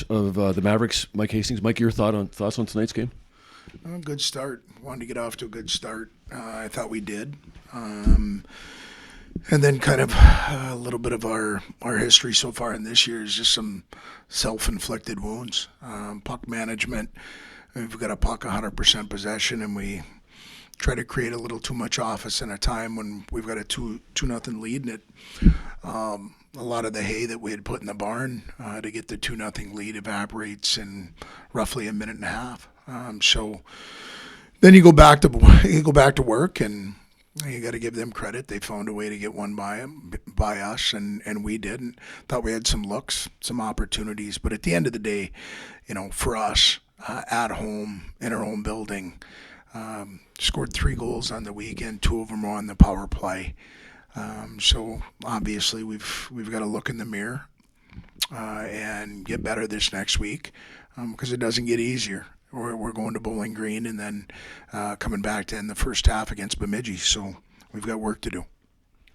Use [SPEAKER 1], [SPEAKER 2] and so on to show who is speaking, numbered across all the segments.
[SPEAKER 1] Of the Mavericks, Mike Hastings. Mike, your thoughts on tonight's game?
[SPEAKER 2] Good start. Wanted to get off to a good start. I thought we did. Um, and then kind of a little bit of our history so far in this year is just some self-inflicted wounds. Puck management. We've got a puck 100% possession, and we try to create a little too much offense in a time when we've got a two nothing lead, and a lot of the hay that we had put in the barn to get the 2-0 lead evaporates in roughly a minute and a half. So then you go back to work, and you got to give them credit. They found a way to get one by us, and we did. And thought we had some looks, some opportunities, but at the end of the day, for us at home in our own building, scored 3 goals on the weekend. 2 of them were on the power play. So obviously we've got to look in the mirror and get better this next week because it doesn't get easier. We're going to Bowling Green and then coming back to end the first half against Bemidji. So we've got work to do.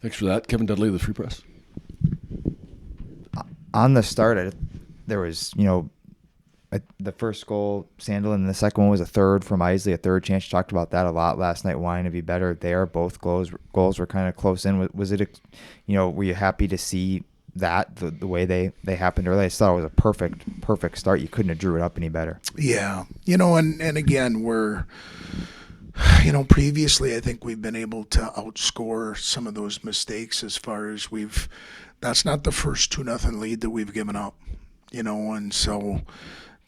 [SPEAKER 1] Thanks for that. Kevin Dudley of the Free Press.
[SPEAKER 3] On the start, there was, the first goal, Sandlin, and the second one was a third from Isley, a third chance. You talked about that a lot last night, wanting to be better there. Both goals were kind of close in. Was it, were you happy to see that, the way they happened early? I thought it was a perfect start. You couldn't have drew it up any better.
[SPEAKER 2] Yeah. And again, we're, previously I think we've been able to outscore some of those mistakes as far as that's not the first 2-0 lead that we've given up, and so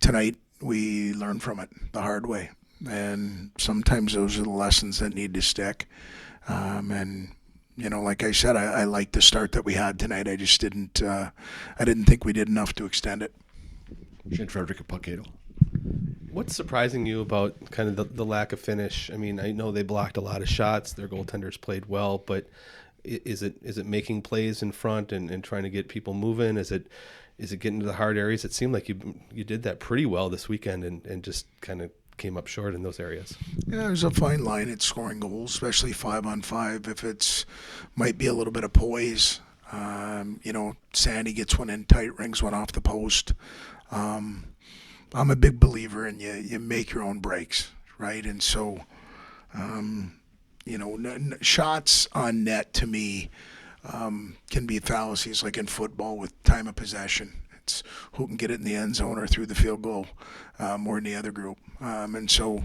[SPEAKER 2] tonight we learn from it the hard way, and sometimes those are the lessons that need to stick. And like I said, I like the start that we had tonight. I just didn't think we did enough to extend it.
[SPEAKER 1] Shane Frederick of Puckado.
[SPEAKER 4] What's surprising you about kind of the lack of finish? I mean, I know they blocked a lot of shots. Their goaltenders played well, but is it making plays in front and trying to get people moving? Is it getting to the hard areas? It seemed like you did that pretty well this weekend and just kind of came up short in those areas.
[SPEAKER 2] Yeah, there's a fine line at scoring goals, especially 5-on-5. If it's might be a little bit of poise, Sandy gets one in tight, rings one off the post. I'm a big believer in you make your own breaks, right? And so, shots on net to me can be fallacies like in football with time of possession. It's who can get it in the end zone or through the field goal more than the other group. And so,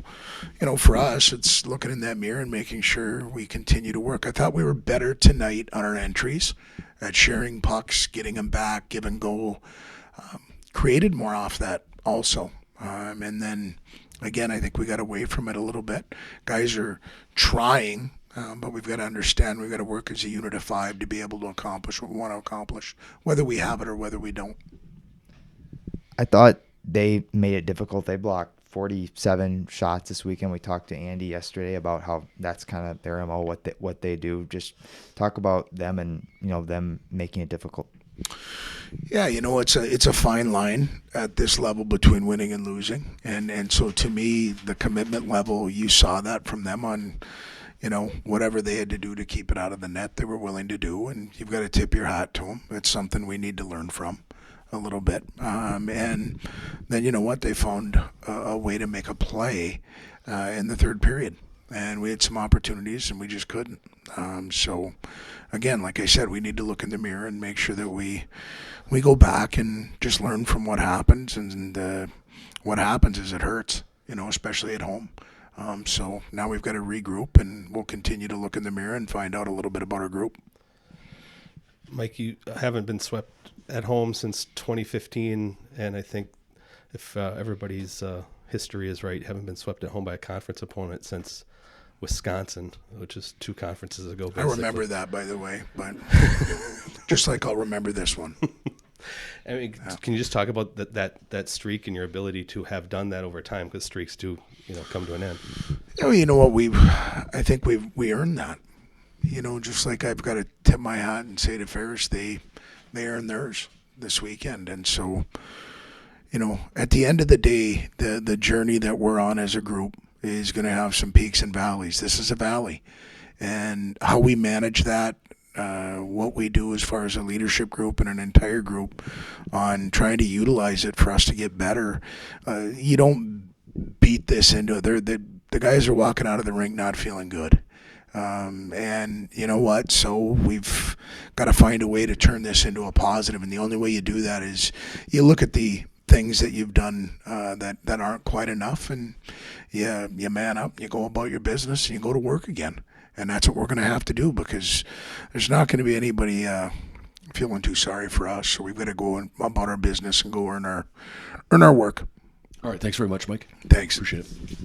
[SPEAKER 2] for us, it's looking in that mirror and making sure we continue to work. I thought we were better tonight on our entries at sharing pucks, getting them back, giving goal. Created more off that also. And then, again, I think we got away from it a little bit. Guys are trying. But we've got to understand we've got to work as a unit of 5 to be able to accomplish what we want to accomplish, whether we have it or whether we don't.
[SPEAKER 3] I thought they made it difficult. They blocked 47 shots this weekend. We talked to Andy yesterday about how that's kind of their MO, what they do. Just talk about them and them making it difficult.
[SPEAKER 2] Yeah, it's a fine line at this level between winning and losing, and so to me, the commitment level, you saw that from them on. Whatever they had to do to keep it out of the net, they were willing to do, and you've got to tip your hat to them. It's something we need to learn from a little bit. And then they found a way to make a play in the third period, and we had some opportunities, and we just couldn't. So, again, like I said, we need to look in the mirror and make sure that we go back and just learn from what happens, and what happens is it hurts, especially at home. So now we've got to regroup, and we'll continue to look in the mirror and find out a little bit about our group.
[SPEAKER 4] Mike, you haven't been swept at home since 2015, and I think if everybody's history is right, you haven't been swept at home by a conference opponent since Wisconsin, which is 2 conferences ago, basically.
[SPEAKER 2] I remember that, by the way, but just like I'll remember this one.
[SPEAKER 4] I mean, can you just talk about that streak and your ability to have done that over time? Because streaks do, come to an end.
[SPEAKER 2] You know what? I think we earned that. Just like I've got to tip my hat and say to Ferris, they earned theirs this weekend, and so, at the end of the day, the journey that we're on as a group is going to have some peaks and valleys. This is a valley, and how we manage that what we do as far as a leadership group and an entire group on trying to utilize it for us to get better. You don't beat this into it. The guys are walking out of the rink not feeling good. And you know what? So we've got to find a way to turn this into a positive. And the only way you do that is you look at the things that you've done that aren't quite enough, and you man up, you go about your business, and you go to work again. And that's what we're going to have to do, because there's not going to be anybody feeling too sorry for us. So we've got to go about our business and go earn our work.
[SPEAKER 1] All right. Thanks very much, Mike.
[SPEAKER 2] Thanks.
[SPEAKER 1] Appreciate it.